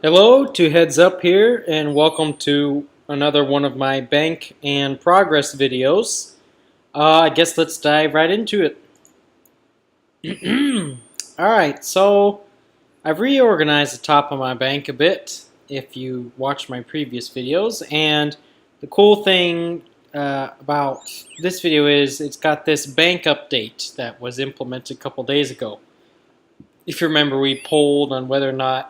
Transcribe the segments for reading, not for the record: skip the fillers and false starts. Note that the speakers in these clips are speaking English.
Hello, two heads up here, and welcome to another one of my bank and progress videos. I guess let's dive right into it. Alright, so I've reorganized the top of my bank a bit if you watched my previous videos, and the cool thing about this video is it's got this bank update that was implemented a couple days ago. If you remember, we polled on whether or not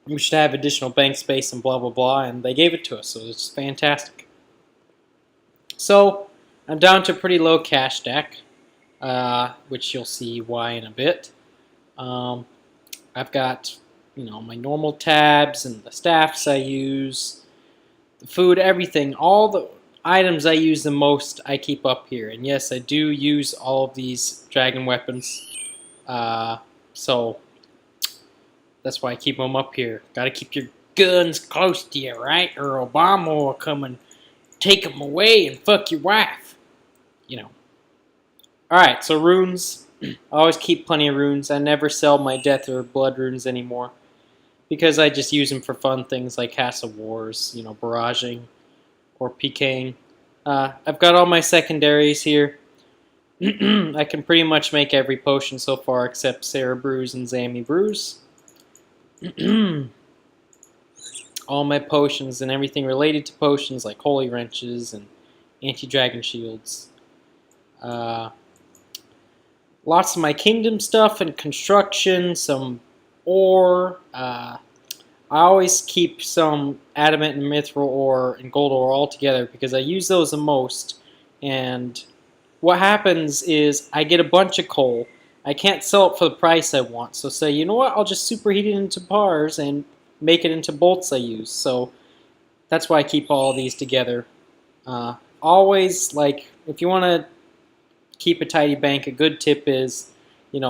we should have additional bank space and blah blah blah, and they gave it to us, so it's fantastic. So I'm down to a pretty low cash stack, which you'll see why in a bit. I've got my normal tabs and the staffs I use, the food, everything, all the items I use the most I keep up here. And yes, I do use all of these dragon weapons, so that's why I keep them up here. Gotta keep your guns close to you, right? Or Obama will come and take them away and fuck your wife. Alright, so runes. I always keep plenty of runes. I never sell my death or blood runes anymore, because I just use them for fun things like Castle Wars, barraging or PKing. I've got all my secondaries here. I can pretty much make every potion so far except Sarah Brews and Zammy Brews. All my potions and everything related to potions like Holy Wrenches and Anti-Dragon Shields. Lots of my kingdom stuff and construction, some ore. I always keep some adamant and mithril ore and gold ore all together because I use those the most. And what happens is I get a bunch of coal. I can't sell it for the price I want, so say, you know what, I'll just superheat it into bars and make it into bolts I use. So that's why I keep all these together. Always, if you want to keep a tidy bank, a good tip is,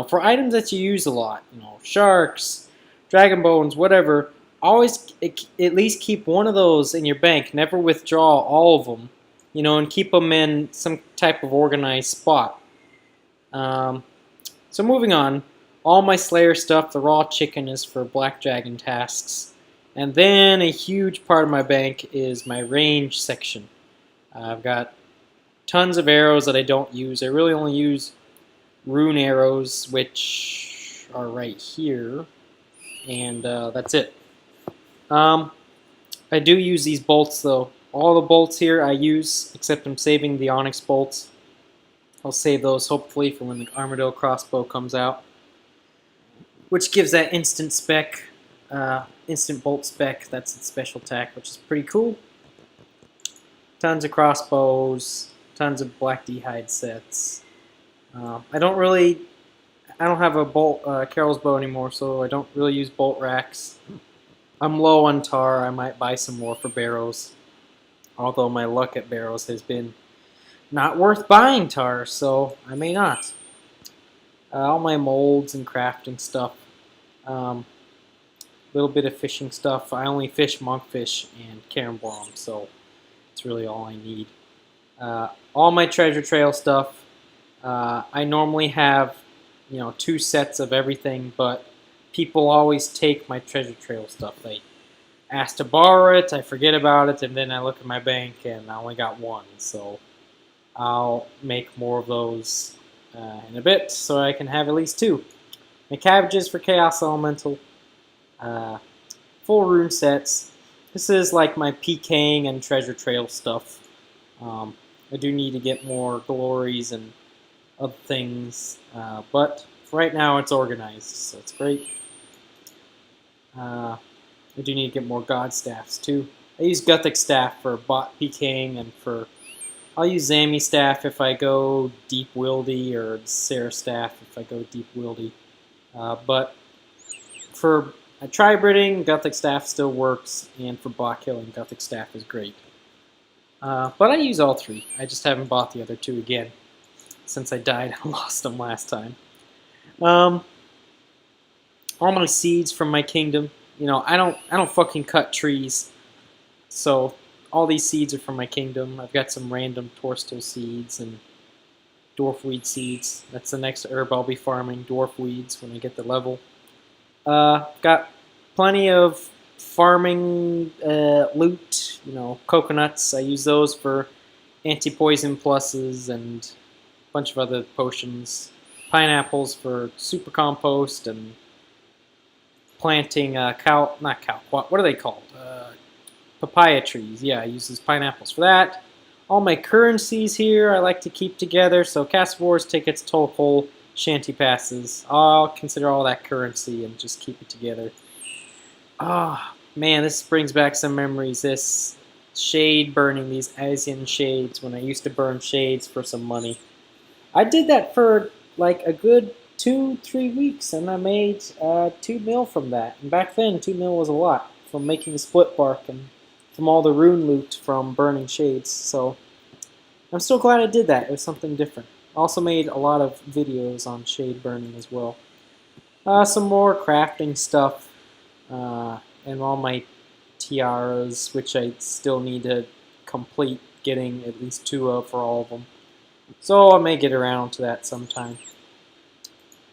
for items that you use a lot, sharks, dragon bones, whatever, always at least keep one of those in your bank. Never withdraw all of them, and keep them in some type of organized spot. So moving on, all my Slayer stuff, the raw chicken is for Black Dragon tasks. And then a huge part of my bank is my range section. I've got tons of arrows that I don't use. I really only use rune arrows, which are right here. And that's it. I do use these bolts though. All the bolts here I use, except I'm saving the onyx bolts. I'll save those hopefully for when the Armadillo crossbow comes out, which gives that instant spec, instant bolt spec. That's its special attack, which is pretty cool. Tons of crossbows, tons of black d'hide sets. I don't have a bolt Carol's bow anymore, so I don't really use bolt racks. I'm low on tar. I might buy some more for barrows, although my luck at barrows has been not worth buying tar, so I may not. All my molds and crafting stuff. Little bit of fishing stuff. I only fish monkfish and caramborum, so it's really all I need. All my treasure trail stuff. I normally have, 2 sets of everything, but people always take my treasure trail stuff. They ask to borrow it, I forget about it, and then I look at my bank and I only got 1, so I'll make more of those in a bit so I can have at least 2. My cabbages for Chaos Elemental. Full rune sets. This is like my PKing and treasure trail stuff. I do need to get more glories and other things, but for right now it's organized, so it's great. I do need to get more god staffs too. I use Gothic staff for bot PKing and I'll use Zammy staff if I go deep wieldy, or Sarah staff if I go deep wieldy. But for tri-bridding, Gothic staff still works, and for bot killing, Gothic staff is great. But I use all 3. I just haven't bought the other 2 again since I died and lost them last time. All my seeds from my kingdom. I don't fucking cut trees, so all these seeds are from my kingdom. I've got some random Torstal seeds and dwarfweed seeds. That's the next herb I'll be farming, dwarf weeds, when I get the level. Got plenty of farming loot, coconuts. I use those for anti-poison pluses and a bunch of other potions. Pineapples for super compost and planting what are they called? Papaya trees. Yeah, I use these pineapples for that. All my currencies here I like to keep together. So Castle Wars tickets, toll shanty passes. I'll consider all that currency and just keep it together. Ah, man, this brings back some memories. This shade burning, these Asian shades, when I used to burn shades for some money. I did that for like a good 2-3 weeks, and I made 2 mil from that. And back then, 2 mil was a lot from making the split bark and from all the rune loot from burning shades. So I'm still glad I did that. It was something different. I also made a lot of videos on shade burning as well. Some more crafting stuff, and all my tiaras, which I still need to complete getting at least 2 of for all of them. So I may get around to that sometime.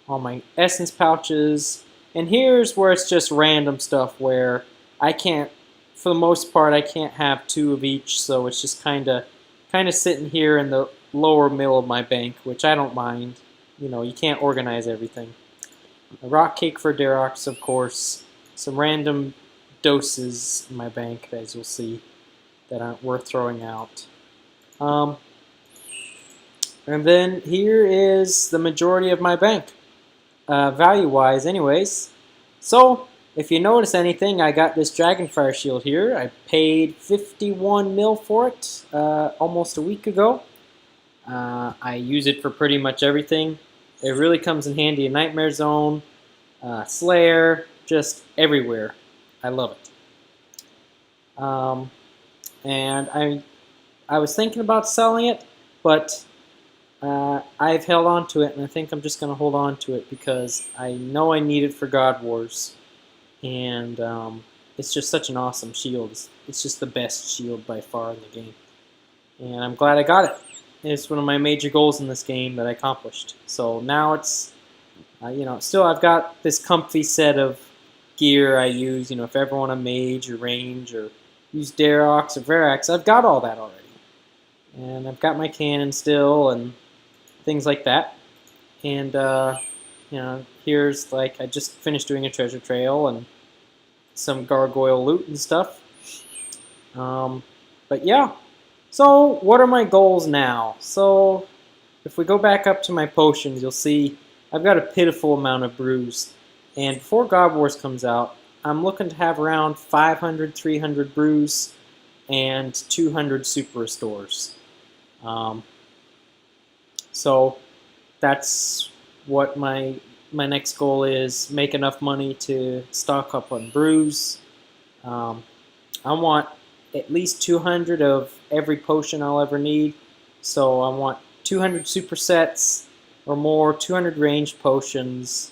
All my essence pouches, and here's where it's just random stuff where I can't, for the most part, I can't have 2 of each, so it's just kind of sitting here in the lower middle of my bank, which I don't mind. You can't organize everything. A rock cake for Darox, of course. Some random doses in my bank, as you'll see, that aren't worth throwing out. And then here is the majority of my bank, value-wise anyways. So, if you notice anything, I got this Dragonfire shield here. I paid 51 mil for it almost a week ago. I use it for pretty much everything. It really comes in handy in Nightmare Zone, Slayer, just everywhere. I love it. And I was thinking about selling it, but I've held on to it, and I think I'm just going to hold on to it because I know I need it for God Wars. And it's just such an awesome shield. It's just the best shield by far in the game. And I'm glad I got it. It's one of my major goals in this game that I accomplished. So now it's, still I've got this comfy set of gear I use. If I ever want to mage or range or use Darox or Verax, I've got all that already. And I've got my cannon still and things like that. And, here's like I just finished doing a treasure trail and some gargoyle loot and stuff. But yeah. So, what are my goals now? So, if we go back up to my potions, you'll see I've got a pitiful amount of brews. And before God Wars comes out, I'm looking to have around 500, 300 brews and 200 super restores. So, that's what my next goal is. Make enough money to stock up on brews. I want at least 200 of every potion I'll ever need. So I want 200 supersets or more, 200 ranged potions,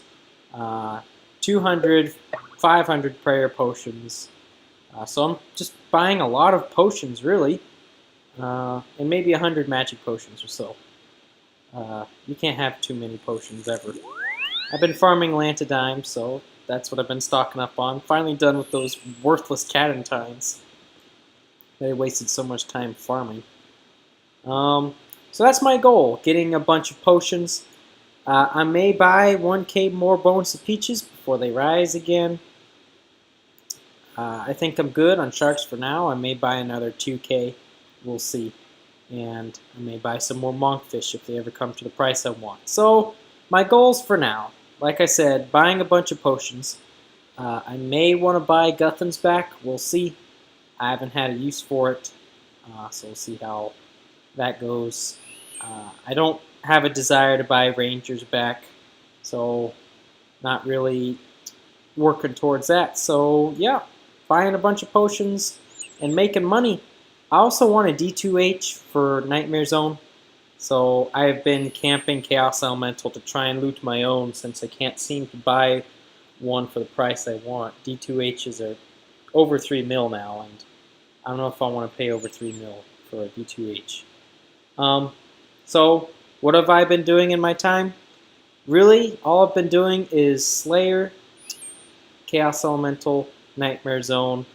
200, 500 prayer potions. So I'm just buying a lot of potions, really, and maybe 100 magic potions or so. You can't have too many potions ever. I've been farming Lantidime, so that's what I've been stocking up on. Finally done with those worthless Cadentines. They wasted so much time farming. So that's my goal, getting a bunch of potions. I may buy 1k more Bones of Peaches before they rise again. I think I'm good on sharks for now. I may buy another 2k. We'll see. And I may buy some more monkfish if they ever come to the price I want. So my goals for now, like I said, buying a bunch of potions. I may want to buy Guthan's back. We'll see. I haven't had a use for it, so we'll see how that goes. I don't have a desire to buy Rangers back, so not really working towards that. So yeah, buying a bunch of potions and making money. I also want a D2H for Nightmare Zone, so I've been camping Chaos Elemental to try and loot my own since I can't seem to buy one for the price I want. D2Hs are over 3 mil now, and I don't know if I want to pay over 3 mil for a D2H. So, what have I been doing in my time? Really, all I've been doing is Slayer, Chaos Elemental, Nightmare Zone,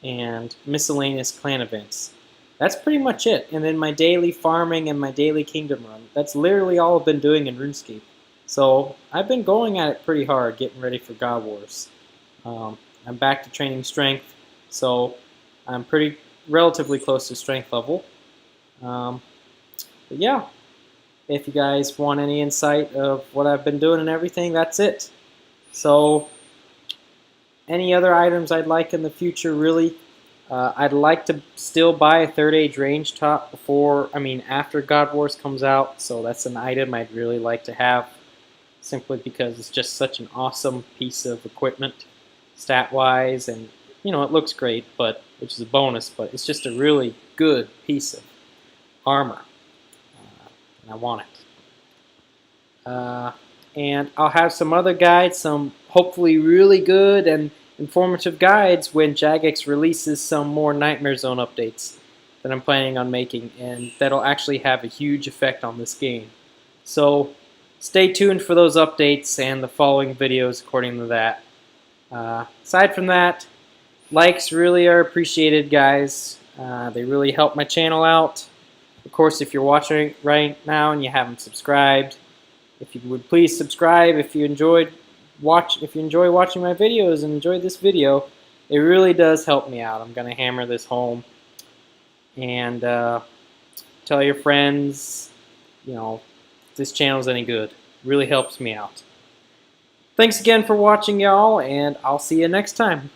and miscellaneous clan events. That's pretty much it. And then my daily farming and my daily kingdom run. That's literally all I've been doing in RuneScape. So I've been going at it pretty hard, getting ready for God Wars. I'm back to training strength, so I'm pretty relatively close to strength level. But yeah, if you guys want any insight of what I've been doing and everything, that's it. So any other items I'd like in the future, really, I'd like to still buy a 3rd Age range top after God Wars comes out. So that's an item I'd really like to have, simply because it's just such an awesome piece of equipment, stat-wise, and it looks great, which is a bonus. But it's just a really good piece of armor, and I want it. And I'll have some other guides, some hopefully really good and informative guides when Jagex releases some more Nightmare Zone updates that I'm planning on making, and that'll actually have a huge effect on this game. So stay tuned for those updates and the following videos according to that. Aside from that, likes really are appreciated, guys. They really help my channel out. Of course, if you're watching right now and you haven't subscribed, if you would please subscribe. If you enjoy watching my videos and enjoyed this video, it really does help me out. I'm going to hammer this home, and tell your friends, if this channel's any good. It really helps me out. Thanks again for watching, y'all, and I'll see you next time.